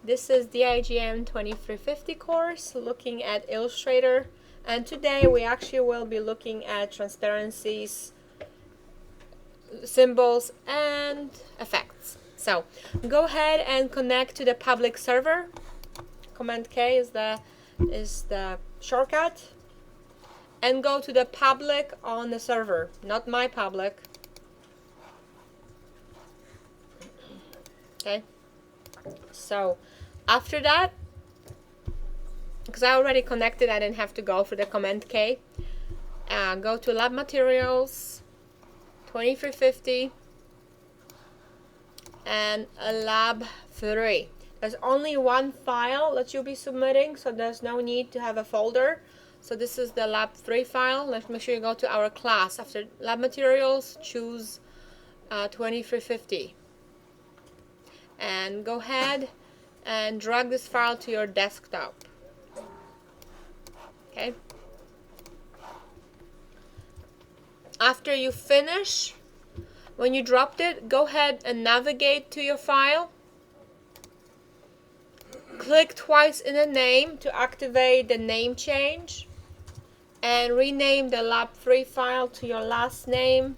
This is the IGM 2350 course looking at Illustrator, and today we actually will be looking at transparencies, symbols, and effects. So go ahead and connect to the public server. Command K is the shortcut, and go to the public on the server, not my public. Okay, so after that, because I already connected, I didn't have to go for the Command K. Go to Lab Materials 2350 and Lab 3. There's only one file that you'll be submitting, so there's no need to have a folder. So this is the Lab 3 file. Let's make sure you go to our class. After Lab Materials, choose 2350. And go ahead and drag this file to your desktop. Okay. After you finish, when you dropped it, go ahead and navigate to your file. Click twice in the name to activate the name change, and rename the Lab 3 file to your last name,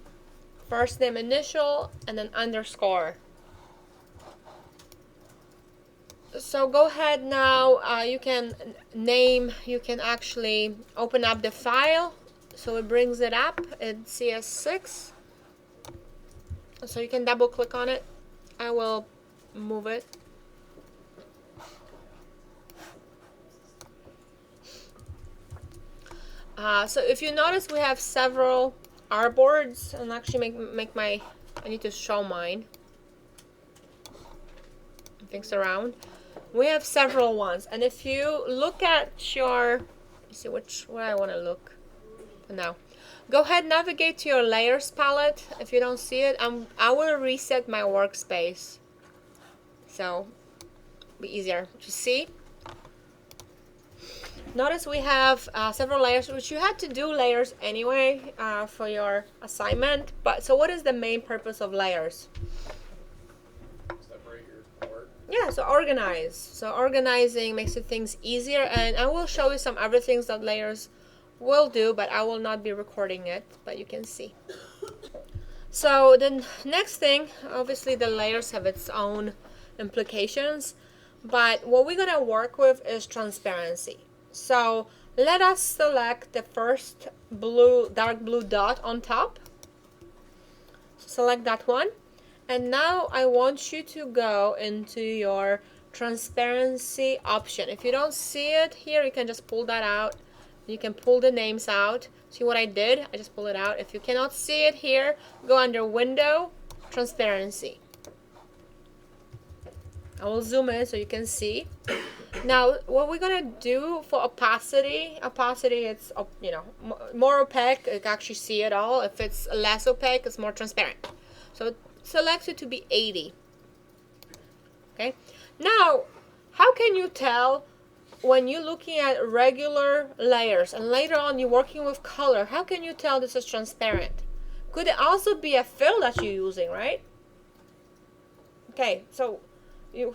first name initial, and then underscore. So go ahead now, you can actually open up the file, so it brings it up in CS6. So you can double click on it. I will move it. So if you notice, we have several artboards, and actually I need to show mine. Things around. We have several ones, and if you look at your, let's see where I want to look for now. Go ahead, navigate to your layers palette. If you don't see it, I will reset my workspace, so it'll be easier to see. Notice we have several layers, which you had to do layers anyway for your assignment. But so what is the main purpose of layers? Separate your work. Yeah, so organize. So organizing makes things easier, and I will show you some other things that layers will do, but I will not be recording it, but you can see. So the next thing, obviously the layers have its own implications, but what we're gonna work with is transparency. So let us select the first dark blue dot on top. Select that one. And now I want you to go into your transparency option. If you don't see it here, you can just pull that out. You can pull the names out. See what I did? I just pulled it out. If you cannot see it here, go under Window, Transparency. I will zoom in so you can see. Now, what we're gonna do for opacity, it's, you know, more opaque, you can actually see it all. If it's less opaque, it's more transparent. So select it to be 80. Okay. Now, how can you tell when you're looking at regular layers and later on you're working with color? How can you tell this is transparent? Could it also be a fill that you're using, right? Okay, so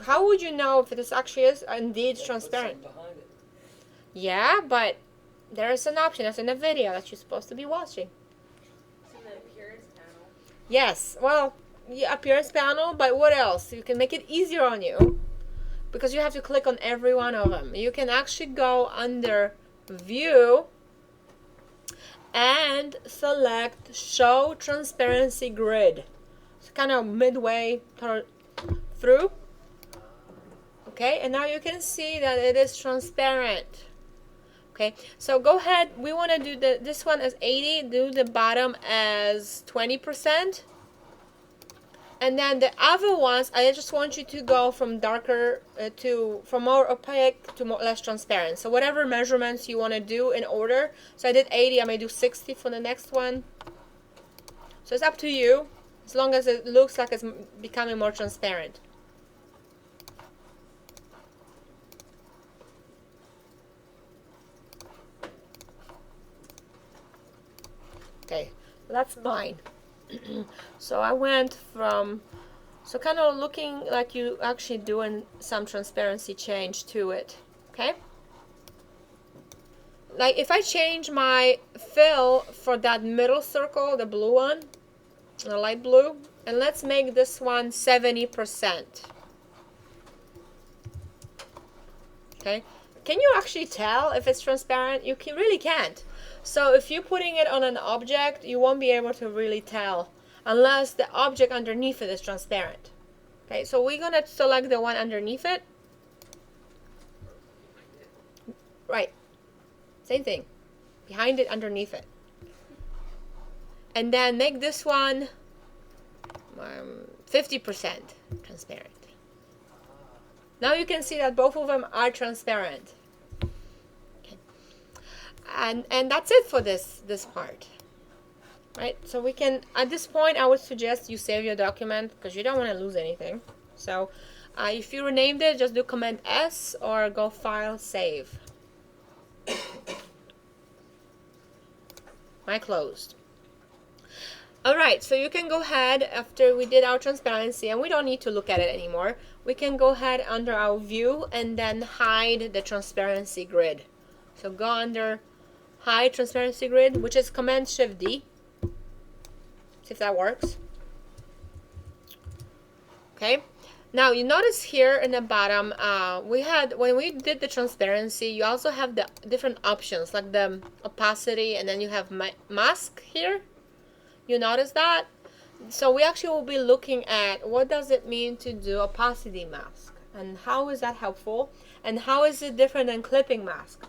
how would you know if this actually is indeed transparent? Yeah, but there is an option that's in the video that you're supposed to be watching. It's in the appearance panel. Yes, well, yeah, appearance panel, but what else? You can make it easier on you, because you have to click on every one of them. You can actually go under View and select Show Transparency Grid. It's kind of midway through. Okay, and now you can see that it is transparent. Okay, so go ahead. We want to do this one as 80. Do the bottom as 20%. And then the other ones, I just want you to go from darker from more opaque to less transparent. So whatever measurements you want to do in order. So I did 80, I may do 60 for the next one. So it's up to you, as long as it looks like it's becoming more transparent. Okay, that's mine. So I went from So kind of looking like you actually doing some transparency change to it, okay? Like if I change my fill for that middle circle, the blue one, the light blue, and let's make this one 70%. Okay, can you actually tell if it's transparent? You really can't. So if you're putting it on an object, you won't be able to really tell unless the object underneath it is transparent. Okay, so we're gonna select the one underneath it. Right, same thing, behind it, underneath it. And then make this one 50% transparent. Now you can see that both of them are transparent. Okay. And that's it for this part. Right? So we can, at this point, I would suggest you save your document because you don't want to lose anything. So if you renamed it, just do Command S or go File, Save. I closed. Alright, so you can go ahead after we did our transparency, and we don't need to look at it anymore. We can go ahead under our view and then hide the transparency grid. So go under Hide Transparency Grid, which is Command Shift D. See if that works. Okay. Now you notice here in the bottom, when we did the transparency, you also have the different options like the opacity, and then you have mask here. You notice that? So we actually will be looking at what does it mean to do opacity mask, and how is that helpful, and how is it different than clipping mask.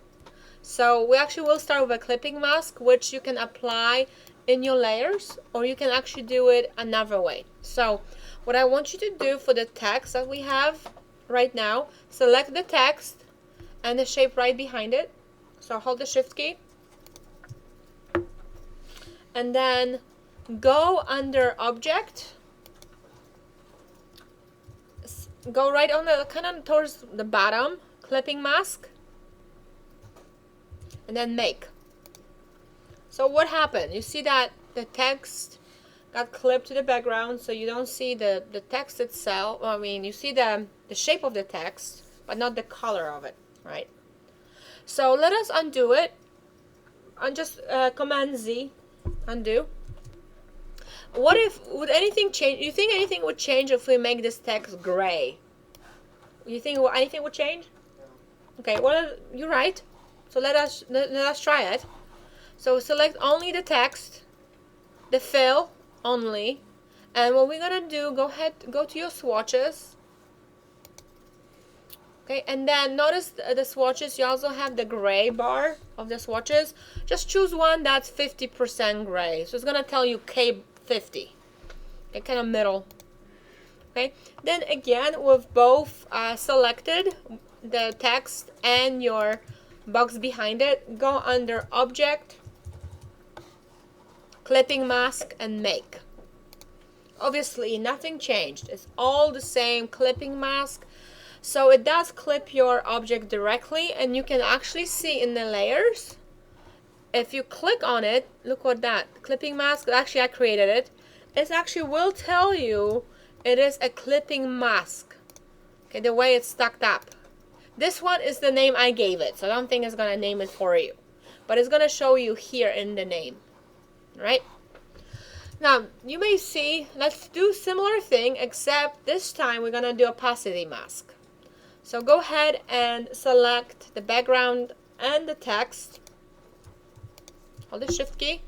So we actually will start with a clipping mask, which you can apply in your layers, or you can actually do it another way. So what I want you to do for the text that we have right now, select the text and the shape right behind it. So hold the Shift key, and then go under Object, go right on the kind of towards the bottom, clipping mask, and then Make. So what happened? You see that the text got clipped to the background, so you don't see the text itself. I mean, you see the shape of the text, but not the color of it, right? So let us undo it, and just Command Z, undo. What if, would anything change? You think anything would change if we make this text gray? You think anything would change? Okay, well, you're right. So let us try it. So select only the text, the fill only, and what we're gonna do, go to your swatches. Okay, and then notice the swatches, you also have the gray bar of the swatches. Just choose one that's 50% gray. So it's gonna tell you K50. Okay, kind of middle. Okay, then again, with both selected, the text and your box behind it, go under Object, Clipping Mask, and Make. Obviously nothing changed, it's all the same clipping mask. So it does clip your object directly, and you can actually see in the layers, if you click on it, look what that clipping mask, actually I created it, it actually will tell you it is a clipping mask. Okay, the way it's stacked up. This one is the name I gave it, so I don't think it's gonna name it for you, but it's gonna show you here in the name. Right? Now you may see, let's do similar thing, except this time we're gonna do opacity mask. So go ahead and select the background and the text. Hold the Shift key.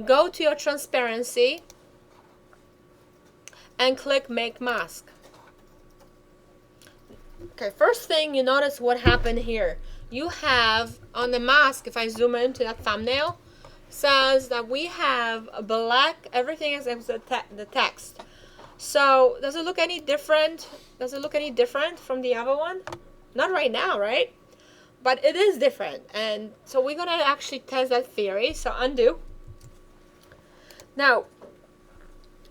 Go to your transparency and click Make Mask. Okay, first thing you notice what happened here. You have on the mask, if I zoom into that thumbnail, says that we have a black, everything except the text. So does it look any different? Does it look any different from the other one? Not right now, right? But it is different, and so we're gonna actually test that theory. So undo. Now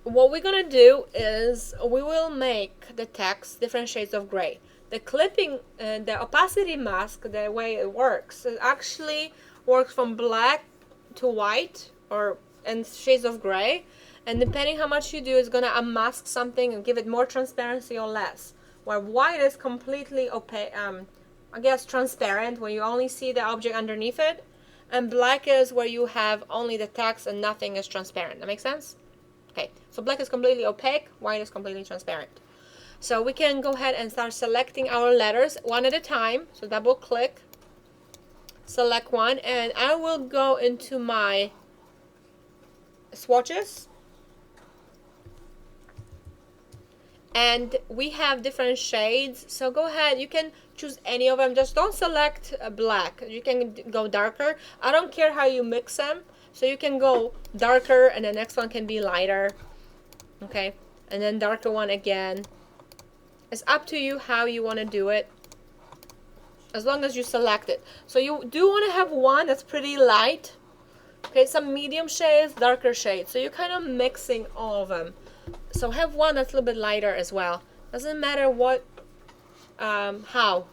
what we're gonna do is we will make the text different shades of gray. The clipping, the opacity mask, the way it works, it actually works from black to white and shades of gray, And depending how much you do, it's going to unmask something and give it more transparency or less. Where white is completely opaque, I guess transparent, where you only see the object underneath it. And black is where you have only the text and nothing is transparent. That makes sense? Okay, so black is completely opaque, white is completely transparent. So we can go ahead and start selecting our letters one at a time. So double click, select one, and I will go into my swatches. And we have different shades, so go ahead, you can choose any of them. Just don't select black. You can go darker. I don't care how you mix them, so you can go darker and the next one can be lighter, okay, and then darker one again. It's up to you how you want to do it, as long as you select it. So you do want to have one that's pretty light, okay, some medium shades, darker shades, so you're kind of mixing all of them. So have one that's a little bit lighter as well. Doesn't matter what, how.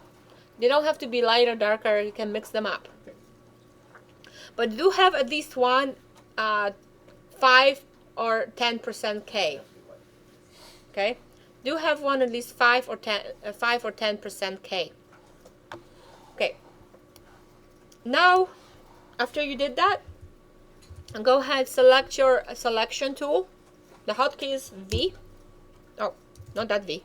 They don't have to be lighter, darker. You can mix them up. But do have at least one 5 or 10% K. Okay, do have one at least 5 or 10% K. Okay. Now, after you did that, go ahead, select your selection tool. The hotkey is V. Oh, not that V.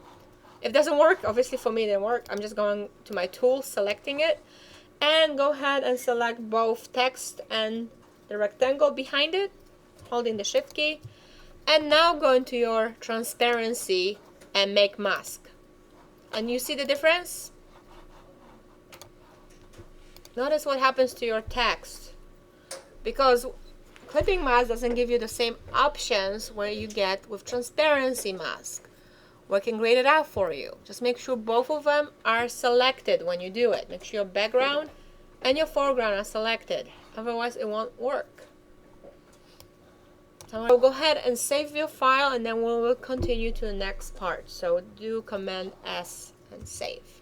If it doesn't work, obviously for me it didn't work. I'm just going to my tool, selecting it, and go ahead and select both text and the rectangle behind it, holding the shift key. And now go into your transparency and make mask. And you see the difference? Notice what happens to your text. Because clipping mask doesn't give you the same options where you get with transparency mask. We can grade it out for you. Just make sure both of them are selected when you do it. Make sure your background and your foreground are selected. Otherwise it won't work. So we'll go ahead and save your file, and then we will continue to the next part. So do Command S and save.